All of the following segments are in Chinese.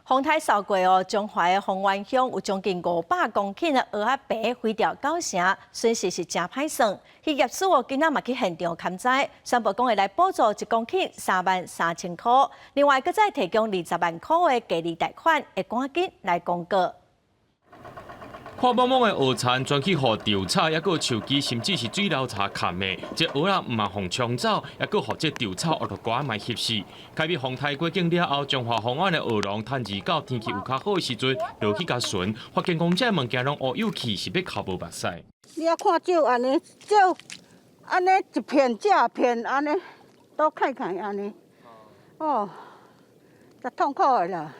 风台扫过哦，中华的凤湾乡有将近500公顷的蚵仔白飞掉9成，损失是真歹算。渔业署哦，今仔嘛去现场勘采，宣布讲会来补助1公顷33000块，另外搁再提供20万块的价利贷款，会赶紧来公告。 看茫茫的蚵田，专去互调查，也个树枝，甚至是水流茶砍的。这蚵仔唔嘛互冲走，也个互这调查恶毒瓜卖翕死。开辟风台过境了后，中华红湾的蚵笼趁日到天气有较好的时阵，落去甲巡，发现讲这物件拢乌有气，是要哭无目屎。你啊看少安尼，少安尼一片这片安尼，都看看安尼，哦，真痛苦的啦。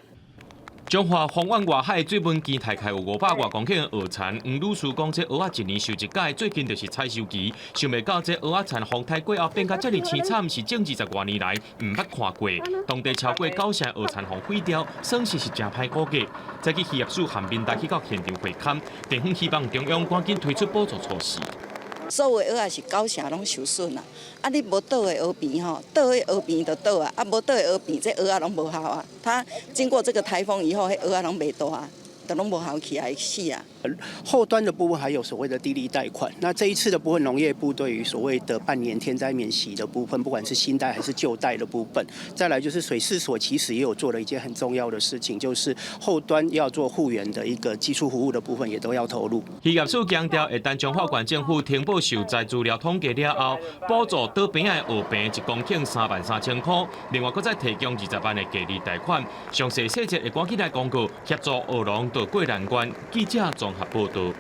中华红湾外海水文期大概有500多公顷的蚵田，黄女士讲这蚵仔一年收一届，最近就是采收期，想袂到这蚵仔田风台过后变甲这么凄惨，是整20多年来唔捌看过。当地超过9成蚵田互毁掉，损失是真歹估计。再去渔业署和民代去到现场会勘，地方希望中央赶紧推出补助措施。 所有的蚵仔是9成拢受损啊！啊，你无倒的蚵边吼，倒的蚵边就倒啊，啊无倒的蚵边，这蚵仔拢无效啊。它经过这个台风以后，迄蚵仔拢袂大啊，都拢无效起来死啊。后端的部分还有所谓的低利贷款。那这一次的部分，农业部对于所谓的半年天灾免息的部分，不管是新贷还是旧贷的部分，再来就是水事所其实也有做了一件很重要的事情，就是后端要做护园的一个技术服务的部分，也都要投入。渔业署强调，一旦中华县政府填报受灾资料统计了后，补助倒边的蚵平1公顷33000块，另外搁再提供20万的价利贷款。详细细节会赶紧来公告，协助蚵农渡过难关。记者综合报道。